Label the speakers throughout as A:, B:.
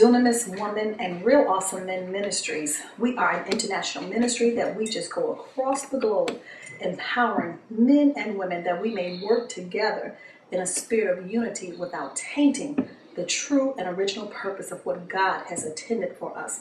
A: Dunamis Woman and Real Awesome Men Ministries. We are an international ministry that we just go across the globe, empowering men and women that we may work together in a spirit of unity without tainting the true and original purpose of what God has intended for us.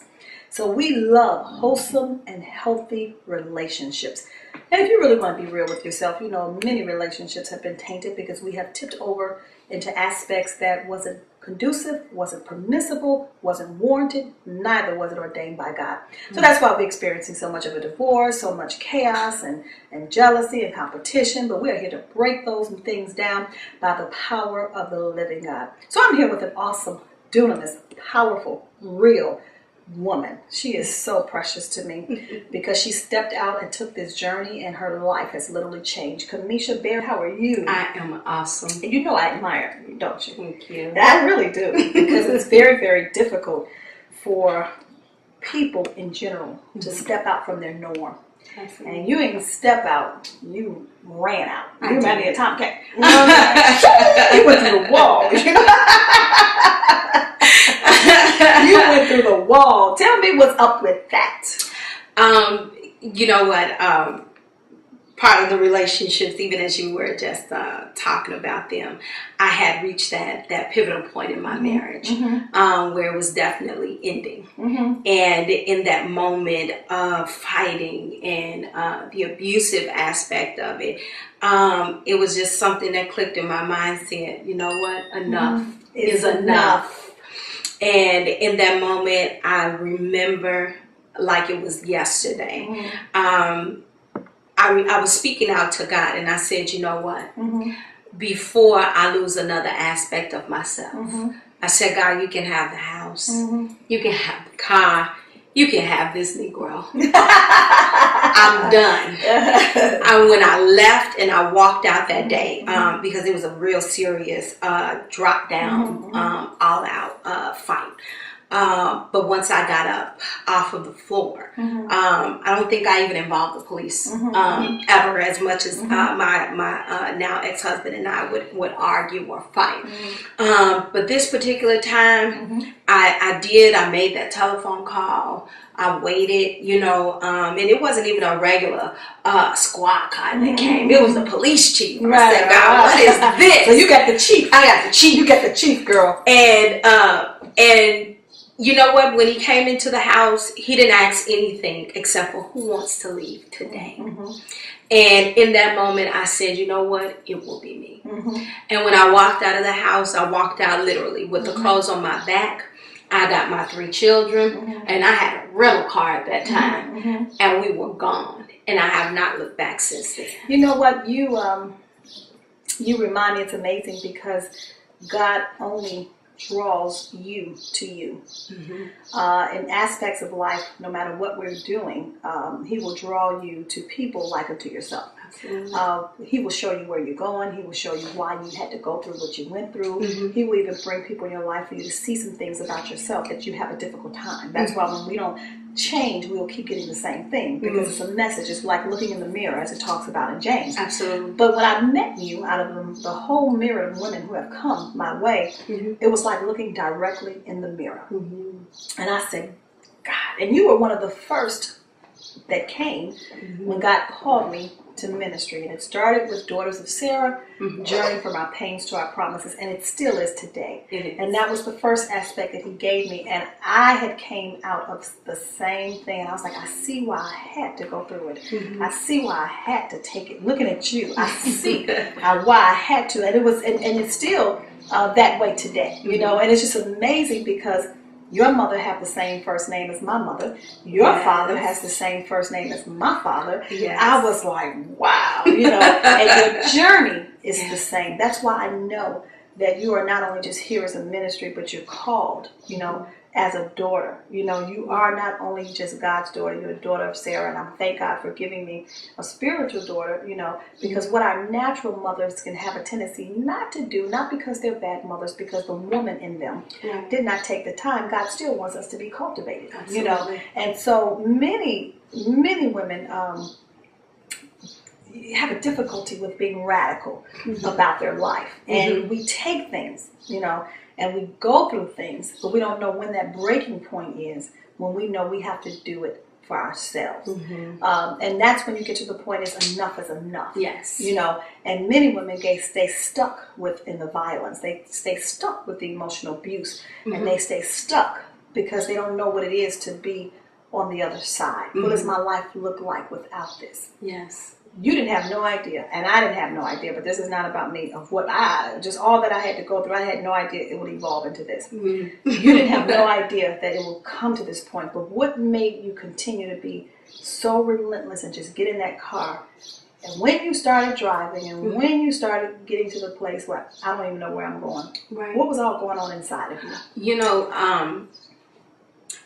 A: So we love wholesome and healthy relationships. And if you really want to be real with yourself, you know, many relationships have been tainted because we have tipped over into aspects that wasn't conducive, wasn't permissible, wasn't warranted, neither was it ordained by God. So that's why we're experiencing so much of a divorce, so much chaos and jealousy and competition. But we're here to break those things down by the power of the living God. So I'm here with an awesome, dunamis, powerful, real woman. She is so precious to me because she stepped out and took this journey, and her life has literally changed. Kamesha Bear, how are you?
B: I am awesome.
A: And you know I admire you, don't you?
B: Thank you.
A: I really do, because it's very, very difficult for people in general to step out from their norm.
B: Absolutely.
A: And you didn't step out, you ran out. You ran me a tomcat. You went through the wall. You went through the wall. Tell me what's up with that.
B: You know what? Part of the relationships, even as you were just talking about them, I had reached that pivotal point in my marriage where it was definitely ending. And in that moment of fighting and the abusive aspect of it, it was just something that clicked in my mind, saying, you know what? Enough is enough. And in that moment, I remember like it was yesterday. I was speaking out to God, and I said, you know what? Before I lose another aspect of myself, I said, God, you can have the house. You can have the car. You can have this Negro. I'm done. When I left and I walked out that day, because it was a real serious drop down, all out fight. But once I got up off of the floor, I don't think I even involved the police ever, as much as my now ex-husband and I would argue or fight. But this particular time, I made that telephone call. I waited, you know, and it wasn't even a regular squad car that came. It was the police chief. I said, God, what is this?
A: So you got the chief.
B: I got the chief.
A: You got the chief, girl.
B: And you know what? When he came into the house, he didn't ask anything except for who wants to leave today. And in that moment, I said, you know what? It will be me. And when I walked out of the house, I walked out literally with the clothes on my back. I got my 3 children, and I had a rental car at that time, and we were gone. And I have not looked back since then.
A: You know what? You remind me, it's amazing because God only draws you to you. In aspects of life, no matter what we're doing, he will draw you to people like unto yourself. He will show you where you're going. He will show you why you had to go through what you went through. He will even bring people in your life for you to see some things about yourself that you have a difficult time. That's why when we don't change, we'll keep getting the same thing, because it's a message. It's like looking in the mirror, as it talks about in James.
B: Absolutely.
A: But when I met you, out of the whole mirror of women who have come my way, it was like looking directly in the mirror. And I said, God, and you were one of the first that came when God called me to ministry. And it started with Daughters of Sarah, journey from our pains to our promises, and it still is today. And that was the first aspect that he gave me, and I had came out of the same thing, and I was like, I see why I had to go through it. I see why I had to take it. Looking at you, I see why I had to, and it was, and it's still that way today, you know. And it's just amazing because your mother had the same first name as my mother. Your father has the same first name as my father. I was like, wow, you know, and your journey is the same. That's why I know that you are not only just here as a ministry, but you're called, you know, as a daughter. You know, you are not only just God's daughter, you're a daughter of Sarah, and I thank God for giving me a spiritual daughter, you know, because what our natural mothers can have a tendency not to do, not because they're bad mothers, because the woman in them did not take the time. God still wants us to be cultivated, you know, and so many women, have a difficulty with being radical about their life. And we take things, you know, and we go through things, but we don't know when that breaking point is, when we know we have to do it for ourselves. And that's when you get to the point is enough is enough.
B: Yes.
A: You know, and many women stay stuck in the violence. They stay stuck with the emotional abuse, and they stay stuck because they don't know what it is to be on the other side. What does my life look like without this?
B: Yes.
A: You didn't have no idea, and I didn't have no idea, but this is not about me, of what just all that I had to go through. I had no idea it would evolve into this. You didn't have no idea that it will come to this point, but what made you continue to be so relentless and just get in that car? And when you started driving, and when you started getting to the place where I don't even know where I'm going, what was all going on inside of you?
B: You know,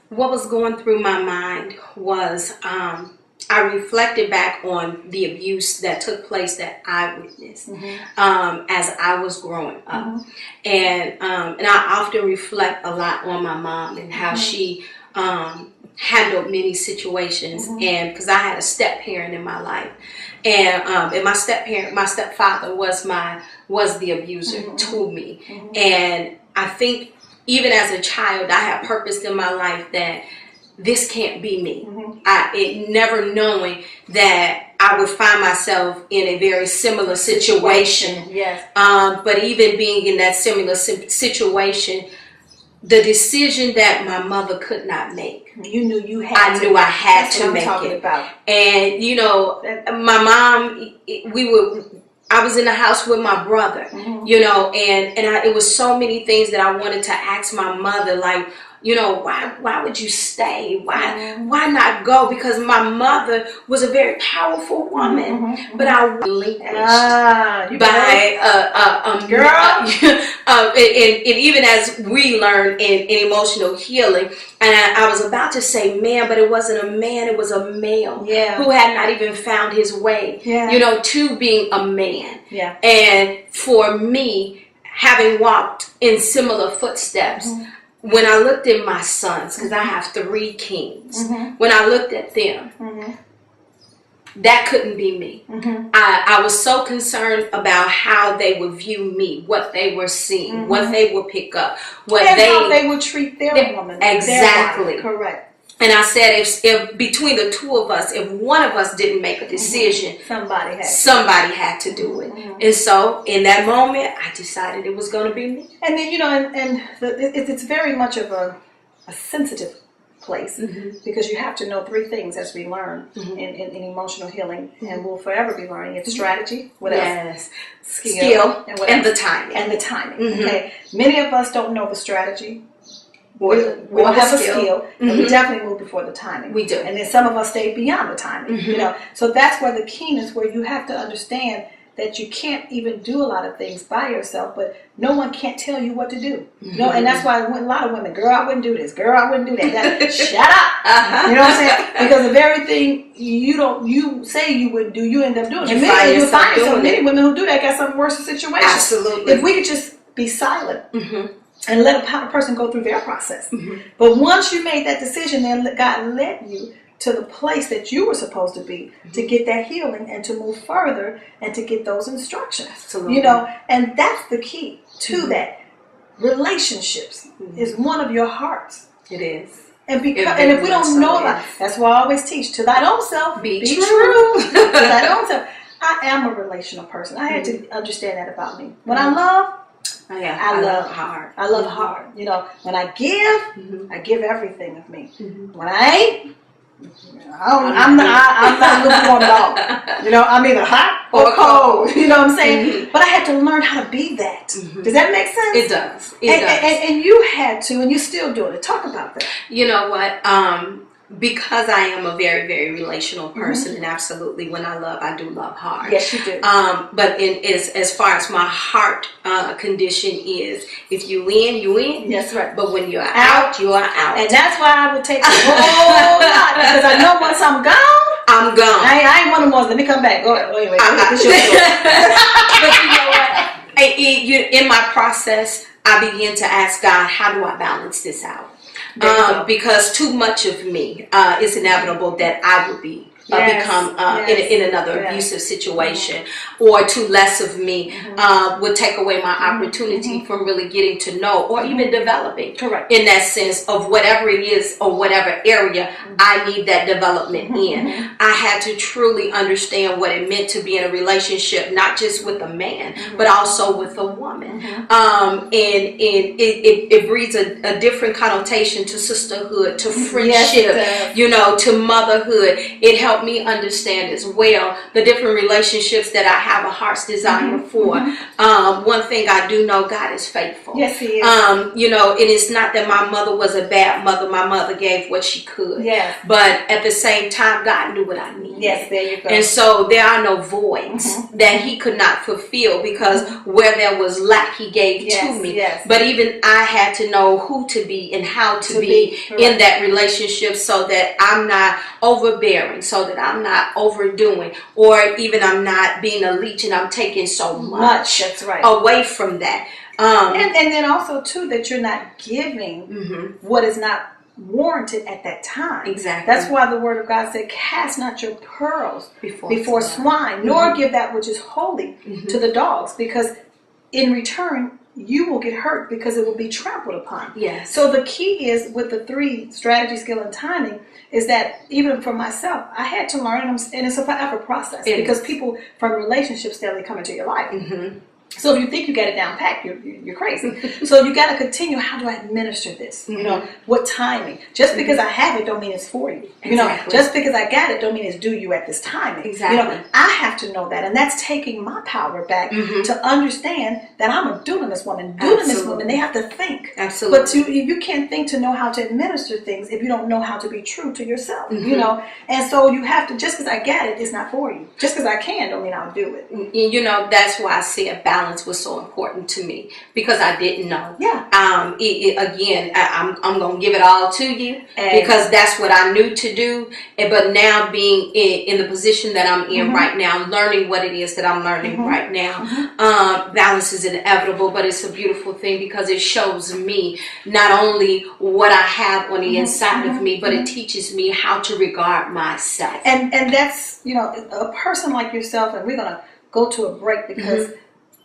B: what was going through my mind was I reflected back on the abuse that took place that I witnessed as I was growing up, and I often reflect a lot on my mom and how she handled many situations, and because I had a step parent in my life, and my stepfather was the abuser to me, and I think even as a child I had purpose in my life that this can't be me. It never knowing that I would find myself in a very similar situation.
A: Yes.
B: But even being in that similar situation, the decision that my mother could not make,
A: you knew you had.
B: I knew I had to make it.
A: About.
B: And you know, my mom, I was in the house with my brother, you know, and it was so many things that I wanted to ask my mother, like, you know, why would you stay? Why not go? Because my mother was a very powerful woman, but I relinquished by girl. And even as we learn in emotional healing, and I was about to say man, but it wasn't a man; it was a male who had not even found his way, you know, to being a man. And for me, having walked in similar footsteps. When I looked at my sons, because I have 3 kings, when I looked at them, that couldn't be me. I was so concerned about how they would view me, what they were seeing, what they would pick up,
A: how they would treat their woman.
B: Exactly.
A: Their correct.
B: And I said, if between the 2 of us, if one of us didn't make a decision, somebody had to do it. And so, in that moment, I decided it was going to be me.
A: And then, you know, it's very much of a sensitive place because you have to know 3 things, as we learn in emotional healing, and we'll forever be learning. It's strategy, what else? Skill, and the timing. Okay, many of us don't know the strategy. We'll have a skill, and we definitely move before the timing.
B: We do.
A: And then some of us stay beyond the timing, you know. So that's where the keenness, where you have to understand that you can't even do a lot of things by yourself, but no one can't tell you what to do. No, and that's why a lot of women, girl, I wouldn't do this. Girl, I wouldn't do that. Shut up. You know what I'm saying? Because the very thing you say you wouldn't do, you end up doing. You find yourself. Many women who do that got some worse situations.
B: Absolutely.
A: If we could just be silent. And let a person go through their process. But once you made that decision, then God led you to the place that you were supposed to be to get that healing and to move further and to get those instructions.
B: Absolutely.
A: You know, and that's the key to that. Relationships is one of your hearts.
B: It is.
A: And if we don't know that, that's why I always teach, to thine own self, be true. To thine own self. I am a relational person. I had to understand that about me. When I love, I love hard. I love hard. You know, when I give everything of me. When I ain't, I'm not lukewarm at all. You know, I'm either hot or cold. You know what I'm saying? But I had to learn how to be that. Does that make sense?
B: It does.
A: And you had to, and you're still doing it. Talk about that.
B: You know what? Because I am a very, very relational person, and absolutely, when I love, I do love hard.
A: Yes, you do.
B: But as far as my heart condition is, if you in, you in.
A: That's right.
B: But when you're out, you are out.
A: And that's why I would take a whole lot, because I know once I'm gone,
B: I'm gone.
A: I ain't one of the ones. Let me come back. Go ahead. Wait. This your story.
B: But you know what? In my process, I begin to ask God, how do I balance this out? Because too much of me is inevitable that I would be become in another abusive situation, or to less of me would take away my opportunity from really getting to know or even developing.
A: Correct.
B: In that sense of whatever it is or whatever area I need that development in. I had to truly understand what it meant to be in a relationship, not just with a man, but also with a woman. And it breeds a different connotation to sisterhood, to friendship, you know, to motherhood. It helped me understand as well the different relationships that I have a heart's desire for. One thing I do know, God is faithful.
A: Yes, He is.
B: You know, it is not that my mother was a bad mother. My mother gave what she could.
A: Yes.
B: But at the same time, God knew what I needed.
A: Yes, there you go.
B: And so there are no voids that He could not fulfill, because where there was lack, He gave to me.
A: Yes.
B: But even I had to know who to be and how to be in that relationship, so that I'm not overbearing, so that I'm not overdoing, or even I'm not being a leech and I'm taking so much away from that.
A: And then also too, that you're not giving what is not warranted at that time.
B: Exactly.
A: That's why the Word of God said, cast not your pearls before swine, nor give that which is holy to the dogs, because in return you will get hurt, because it will be trampled upon.
B: Yes.
A: So the key is, with the 3 strategy, skill, and timing, is that even for myself, I had to learn, and it's a forever process, because people from relationships steadily come into your life. So if you think you got it down packed, you're crazy. So you got to continue. How do I administer this? You know, what timing? Just because I have it don't mean it's for you. You know, just because I got it don't mean it's due you at this timing.
B: Exactly.
A: You know, I have to know that, and that's taking my power back to understand that I'm a Dunamis woman. Dunamis women, they have to think.
B: Absolutely.
A: But you can't think to know how to administer things if you don't know how to be true to yourself. You know, and so you have to. Just because I got it, it's not for you. Just because I can don't mean I'll do it.
B: You know, that's why I see a balance was so important to me, because I didn't know. Again, I'm gonna give it all to you, because that's what I knew to do. But now, being in the position that I'm in right now, learning what it is that I'm learning right now, balance is inevitable, but it's a beautiful thing, because it shows me not only what I have on the inside of me, but it teaches me how to regard myself.
A: And that's, you know, a person like yourself, and we're gonna go to a break, because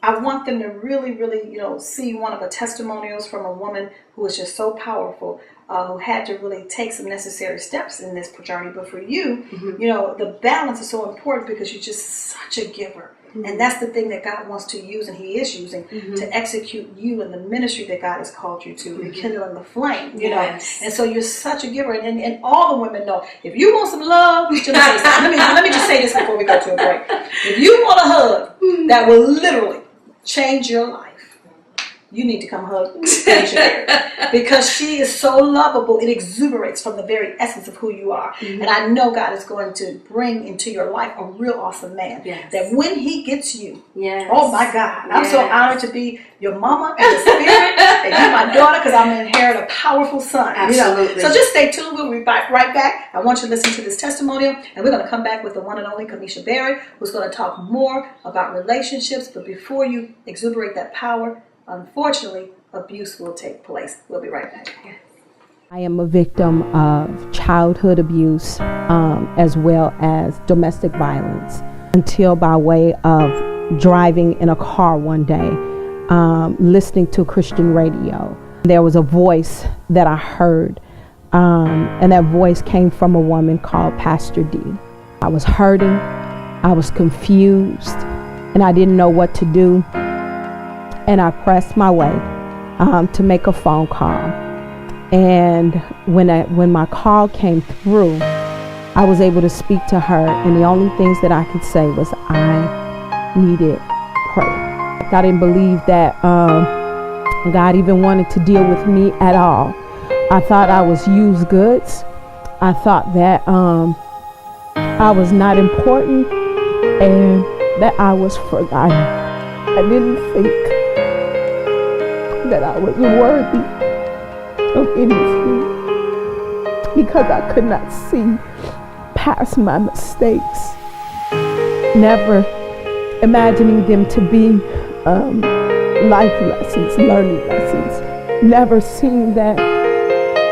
A: I want them to really, really, you know, see one of the testimonials from a woman who was just so powerful, who had to really take some necessary steps in this journey. But for you, you know, the balance is so important, because you're just such a giver. And that's the thing that God wants to use, and He is using to execute you in the ministry that God has called you to, rekindling the flame, you know. And so you're such a giver, and all the women know, if you want some love, let me just say this before we go to a break. If you want a hug that will literally change your life, you need to come hug Kamesha, because she is so lovable. It exuberates from the very essence of who you are. And I know God is going to bring into your life a real awesome man. That when He gets you, oh my God, I'm so honored to be your mama in the spirit, and you my daughter, because I'm going to inherit a powerful son.
B: Absolutely.
A: You know? So just stay tuned. We'll be right back. I want you to listen to this testimonial, and we're going to come back with the one and only Kamesha Berry, who's going to talk more about relationships. But before you exuberate that power, unfortunately, abuse will take place. We'll be right back.
C: I am a victim of childhood abuse, as well as domestic violence, until by way of driving in a car one day, listening to Christian radio. There was a voice that I heard, and that voice came from a woman called Pastor D. I was hurting, I was confused, and I didn't know what to do. And I pressed my way to make a phone call. And when my call came through, I was able to speak to her, and the only things that I could say was I needed prayer. I didn't believe that God even wanted to deal with me at all. I thought I was used goods. I thought that I was not important and that I was forgotten. I didn't think that I was worthy of anything, because I could not see past my mistakes, never imagining them to be life lessons, learning lessons, never seeing that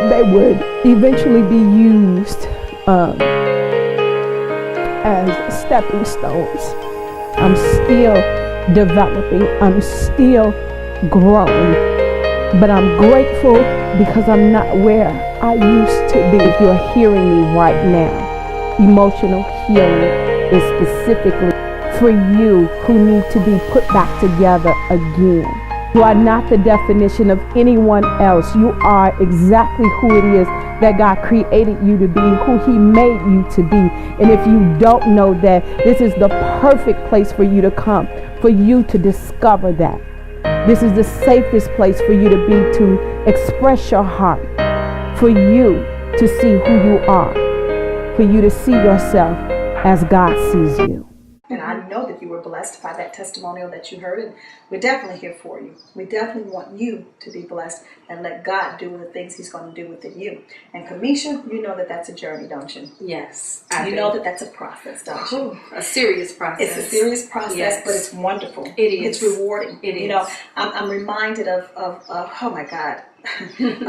C: they would eventually be used as stepping stones. I'm still developing. I'm still growing. But I'm grateful because I'm not where I used to be. If you're hearing me right now, emotional healing is specifically for you who need to be put back together again. You are not the definition of anyone else. You are exactly who it is that God created you to be, who He made you to be. And if you don't know that, this is the perfect place for you to come, for you to discover that. This is the safest place for you to be, to express your heart, for you to see who you are, for you to see yourself as God sees you.
A: And I know that you were blessed by that testimonial that you heard, and we're definitely here for you. We definitely want you to be blessed and let God do the things He's going to do within you. And Kamesha, you know that that's a journey, don't you?
B: Yes.
A: You know that that's a process, don't you?
B: Ooh, a serious process.
A: It's a serious process,
B: yes.
A: But it's wonderful.
B: It is.
A: It's rewarding.
B: It is.
A: You know, I'm reminded of oh my God,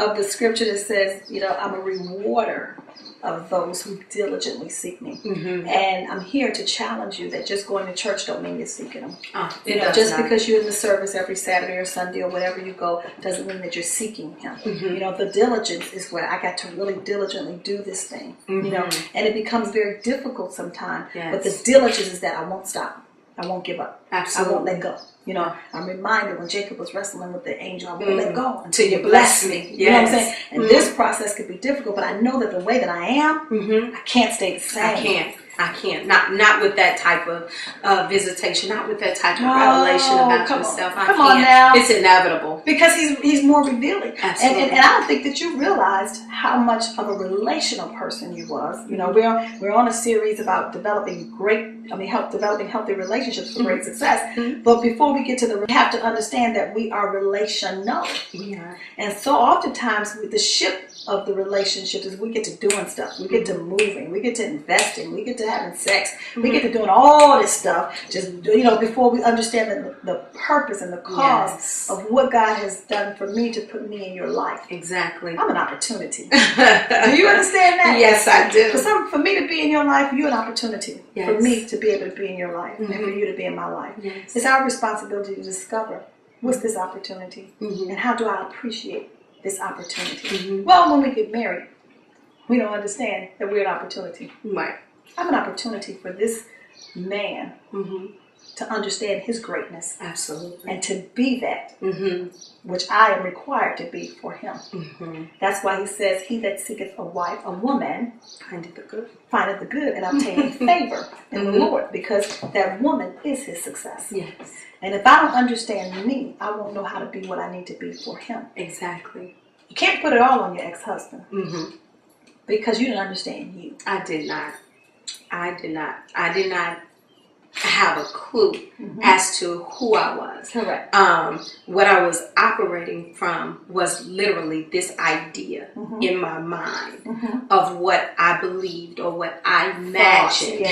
A: of the scripture that says, you know, I'm a rewarder of those who diligently seek me. Mm-hmm. And I'm here to challenge you that just going to church don't mean you're seeking Him. You know, just because you're in the service every Saturday or Sunday or wherever you go doesn't mean that you're seeking Him. Mm-hmm. You know, the diligence is where I got to really diligently do this thing. Mm-hmm. You know, and it becomes very difficult sometimes. Yes. But the diligence is that I won't stop. I won't give up.
B: Absolutely.
A: I won't let go. You know, I'm reminded when Jacob was wrestling with the angel, I won't let go
B: until you bless me.
A: Yes. You know what I'm saying? And this process could be difficult, but I know that the way that I am, I can't stay the same.
B: I can't. Not with that type of visitation. Not with that type of revelation about yourself.
A: Come on now.
B: It's inevitable.
A: Because he's more revealing.
B: Absolutely.
A: And I don't think that you realized how much of a relational person you was. You know, we're on a series about developing healthy relationships for great success. Mm-hmm. But before we get to we have to understand that we are relational. We are. And so oftentimes with the ship of the relationship is we get to doing stuff. We get to moving. We get to investing. We get to having sex. We get to doing all this stuff. Just, you know, before we understand the purpose and the cause of what God has done for me to put me in your life.
B: Exactly.
A: I'm an opportunity. Do you understand that?
B: Yes, I do.
A: For me to be in your life, you're an opportunity. Yes. For me to be able to be in your life and for you to be in my life. Yes. It's our responsibility to discover what's this opportunity and how do I appreciate this opportunity. Well, when we get married, we don't understand that we're an opportunity.
B: Right.
A: I'm an opportunity for this man to understand his greatness.
B: Absolutely.
A: And to be that, which I am required to be for him. That's why he says, he that seeketh a wife, a woman, findeth the good and obtaineth favor in the Lord, because that woman is his success. Yes. And if I don't understand me, I won't know how to be what I need to be for him.
B: Exactly.
A: You can't put it all on your ex-husband because you didn't understand you.
B: I did not have a clue as to who I was.
A: Correct.
B: What I was operating from was literally this idea in my mind of what I believed or what I imagined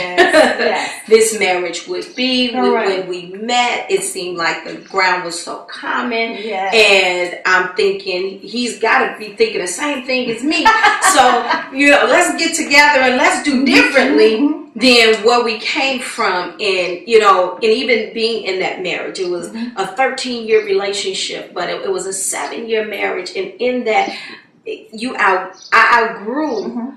B: this marriage would be. When we met, it seemed like the ground was so common. And I'm thinking, he's got to be thinking the same thing as me. So, you know, let's get together and let's do differently than where we came from. And, you know, and even being in that marriage, it was a 13-year relationship, but it was a 7-year marriage. And in that, I outgrew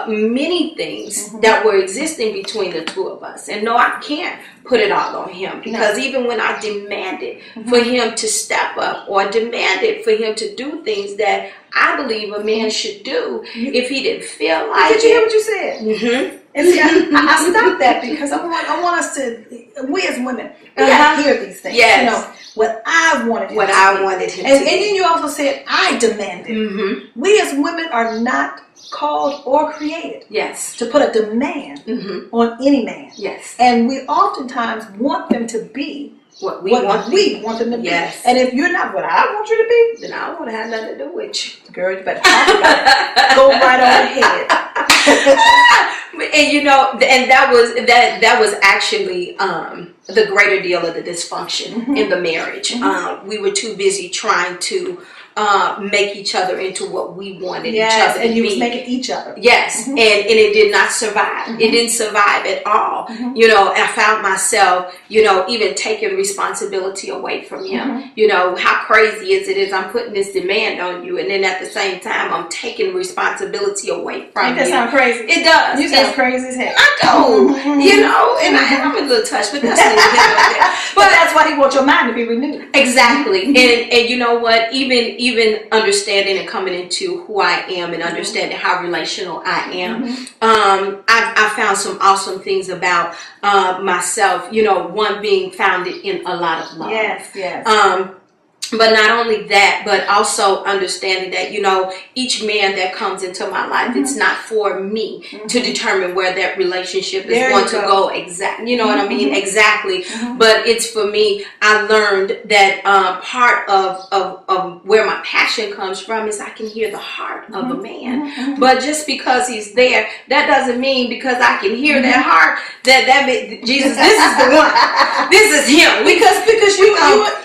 B: many things that were existing between the two of us. And no, I can't put it all on him, because even when I demanded for him to step up or demanded for him to do things that I believe a man should do, if he didn't feel like
A: Did you hear what you said? And see, I stopped that because I want us to, we as women, we got to hear these things.
B: Yes.
A: You know, what I wanted him to be. And then you also said, I demanded. We as women are not called or created to put a demand on any man. Yes. And we oftentimes want them to be what we want them to be. And if you're not what I want you to be, then I don't want to have nothing to do with you. Girl, you better talk about it. Go right on ahead.
B: And you know, and that was actually the greater deal of the dysfunction in the marriage. We were too busy trying to make each other into what we wanted
A: yes,
B: each other to be.
A: and you was making each other.
B: Yes, and it did not survive. It didn't survive at all. You know, I found myself, you know, even taking responsibility away from him. You know, how crazy is I'm putting this demand on you, and then at the same time, I'm taking responsibility away from you.
A: That sound crazy?
B: It does.
A: You sound crazy as heck.
B: I do. You know, and I'm a little touched, but that's neither here nor there.
A: But that's why he wants your mind to be renewed.
B: Exactly. And you know what? Even understanding and coming into who I am and understanding how relational I am, I found some awesome things about myself. You know, one being founded in a lot of love.
A: Yes, yes.
B: But not only that, but also understanding that, you know, each man that comes into my life, it's not for me to determine where that relationship is going to go. Exactly. You know what I mean? Exactly. But it's for me. I learned that part of where my passion comes from is I can hear the heart of a man. But just because he's there, that doesn't mean because I can hear that heart that Jesus, this is the one. This is him.
A: Because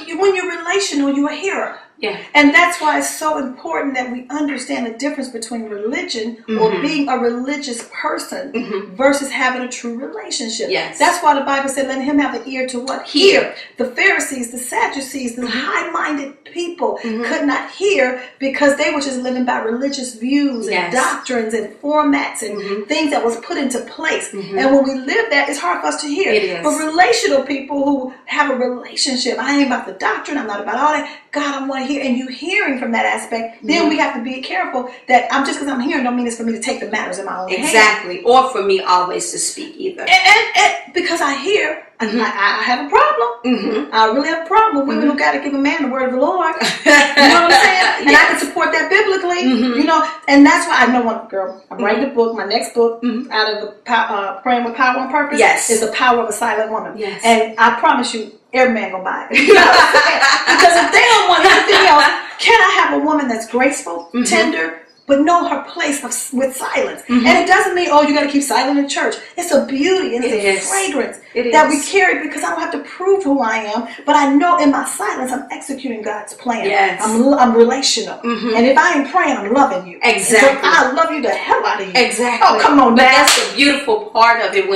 A: you when you're relational, you're a hearer.
B: Yeah.
A: And that's why it's so important that we understand the difference between religion or being a religious person versus having a true relationship.
B: Yes.
A: That's why the Bible said, let him have an ear to what? Hear. The Pharisees, the Sadducees, the high-minded people could not hear because they were just living by religious views and doctrines and formats and things that was put into place. And when we live that, it's hard for us to hear.
B: It is.
A: But relational people who have a relationship, I ain't about the doctrine, I'm not about all that. God, I want to hear, and you hearing from that aspect, then we have to be careful that I'm just because I'm hearing don't mean it's for me to take the matters in my own
B: Exactly. Or for me always to speak either.
A: And because I hear, I have a problem. I really have a problem with women who got to give a man the word of the Lord. You know what I'm saying? And I can support that biblically. You know, and that's why I know one girl. I'm writing a book. My next book out of the Praying with Power and Purpose is The Power of a Silent Woman.
B: Yes.
A: And I promise you, every man gonna buy it. You know what I'm saying? Because if they don't want anything else, can I have a woman that's graceful, tender, but know her place with silence? And it doesn't mean, oh, you got to keep silent in church. It's a beauty and it's a fragrance that we carry because I don't have to prove who I am, but I know in my silence I'm executing God's plan.
B: Yes.
A: I'm relational. And if I ain't praying, I'm loving you.
B: Exactly.
A: So I love you the hell out of you.
B: Exactly.
A: Oh, come on,
B: but
A: now.
B: that's the beautiful part of it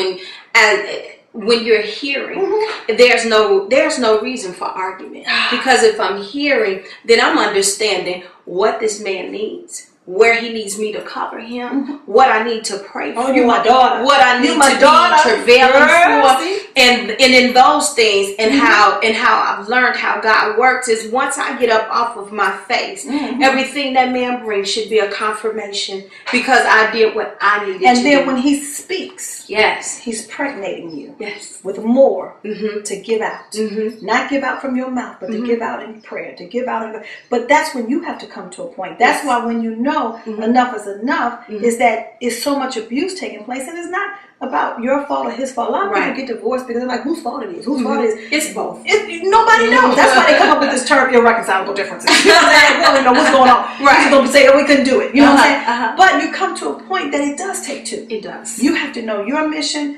B: when you're hearing, there's no reason for argument. Because if I'm hearing, then I'm understanding what this man needs, where he needs me to cover him, what I need to pray for.
A: Oh, you my daughter.
B: What I need to be travailing for. And in those things and how I've learned how God works is once I get up off of my face, everything that man brings should be a confirmation because I did what I needed to do.
A: And then when he speaks, he's pregnating you with more to give out. Not give out from your mouth, but to give out in prayer, to give out in. But that's when you have to come to a point. That's why when you know enough is enough, is that it's so much abuse taking place, and it's not about your fault or his fault. A lot of people get divorced because they're like, whose fault it is? Whose fault it is?
B: It's both.
A: Nobody knows. That's why they come up with this term, irreconcilable differences. You know what I'm saying? We don't even know what's going on. We're just going to say, oh, we couldn't do it. You know what I'm saying? But you come to a point that it does take two.
B: It does.
A: You have to know your mission,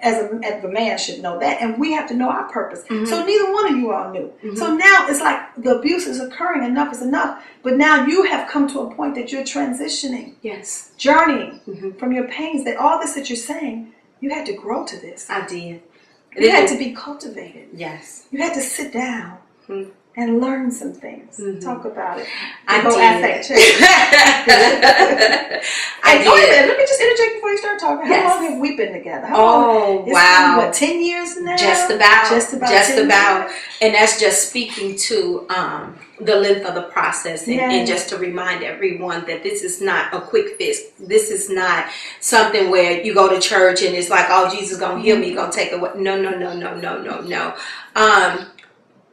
A: as the man should know that, and we have to know our purpose. So neither one of you all knew. So now it's like the abuse is occurring, enough is enough, but now you have come to a point that you're transitioning, journeying from your pains, that all this that you're saying, you had to grow to this.
B: I did.
A: You had to be cultivated.
B: Yes.
A: You had to sit down and learn some things. Talk about it.
B: I
A: go
B: did.
A: ask that and go ahead, let me just interject before you start talking. How long have we been together? How long?
B: Wow.
A: Been, what, 10 years now?
B: Just about.
A: Just about.
B: And that's just speaking to the length of the process and just to remind everyone that this is not a quick fix. This is not something where you go to church and it's like, oh, Jesus is going to heal me, going to take away. No.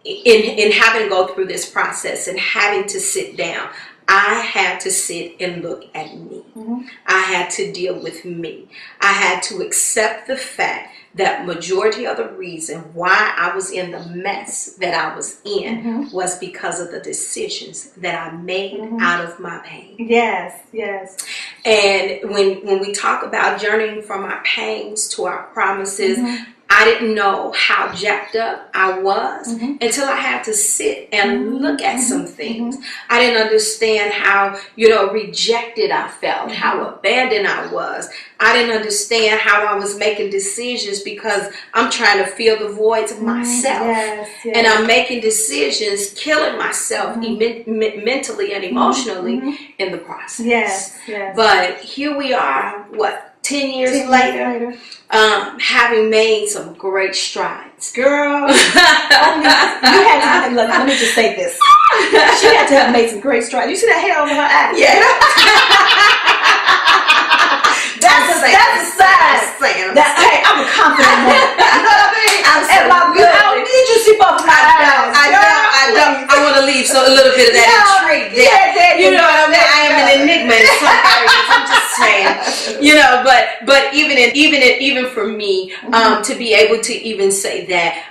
B: In having to go through this process and having to sit down, I had to sit and look at me. I had to deal with me. I had to accept the fact that majority of the reason why I was in the mess that I was in was because of the decisions that I made out of my pain. Yes. And when we talk about journeying from our pains to our promises, I didn't know how jacked up I was until I had to sit and look at some things. I didn't understand how, rejected I felt, how abandoned I was. I didn't understand how I was making decisions because I'm trying to fill the voids of myself. And I'm making decisions, killing myself mentally and emotionally in the process. But here we are, 10 years later, having made some great strides.
A: Girl, you had to, let me just say this. She had to have made some great strides. You see that hair over her eyes?
B: Yeah.
A: That's a sign. Hey, I'm a confident woman. You know what I mean? I don't need you to see both of my eyes.
B: I don't. I want to leave a little bit of that intrigue there. You know what I mean? I am an enigma in some areas. I'm just saying. But even for me, to be able to even say that,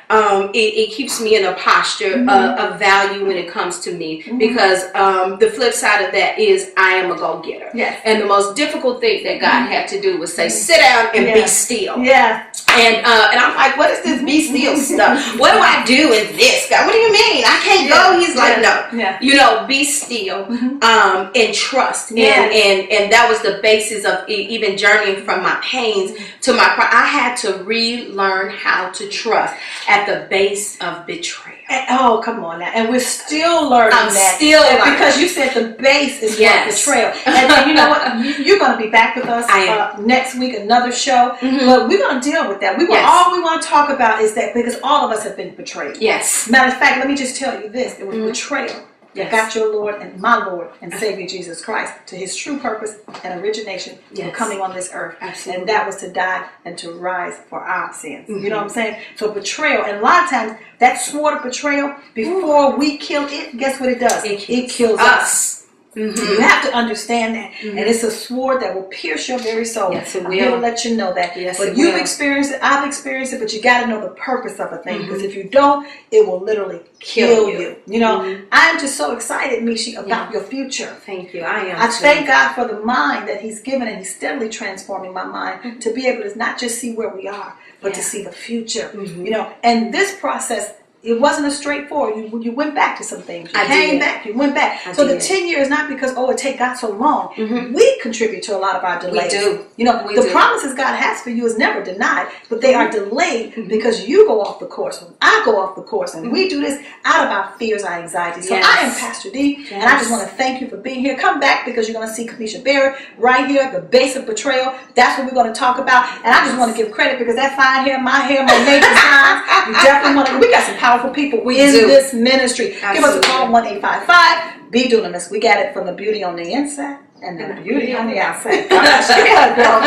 B: it keeps me in a posture of value when it comes to me, because the flip side of that is I am a go-getter.
A: Yes.
B: And the most difficult thing that God had to do was say, sit down and be still.
A: Yeah.
B: And I'm like, what is this be still stuff? What do I do in this? God, what do you mean? I can't go. He's like, no. Be still and trust. And that was the basis of even journeying from my pains to my pride. I had to relearn how to trust at the base of betrayal.
A: Oh, come on now. And we're still learning that.
B: Still learning.
A: Because you said the base is what betrayal. And then you know what? You're going to be back with us next week, another show. But we're going to deal with that. All we want to talk about is that, because all of us have been betrayed.
B: Yes.
A: Matter of fact, let me just tell you this. It was betrayal that got your Lord and my Lord and Savior Jesus Christ to his true purpose and origination for coming on this earth.
B: Absolutely.
A: And that was to die and to rise for our sins. You know what I'm saying? So betrayal, and a lot of times that sword of betrayal, before we kill it, guess what it does? It kills us. You have to understand that. And it's a sword that will pierce your very soul.
B: Yes, it will.
A: I'm here to let you know that.
B: Yes,
A: but you've experienced it, I've experienced it, but you got to know the purpose of a thing. Because if you don't, it will literally kill you. You know, I am just so excited, Mishi, about your future.
B: Thank you. I am.
A: I thank God for the mind that he's given, and he's steadily transforming my mind to be able to not just see where we are, but to see the future. You know, and this process, it wasn't a straightforward. You went back to some things. You came back. You went back. So the 10 years, not because, it take God so long. We contribute to a lot of our delays.
B: We do.
A: You know, the promises God has for you is never denied, but they are delayed because you go off the course. I go off the course. And we do this out of our fears, our anxieties. So I am Pastor D, and I just want to thank you for being here. Come back, because you're going to see Kamesha Barrett right here, the base of betrayal. That's what we're going to talk about. And I just want to give credit, because that fine hair, my nature signs, you definitely want to. We got some powerful people in this ministry. Absolutely. Give us a call, 1-855 be Dunamis. We got it from the beauty on the inside and the beauty on the outside. Girl.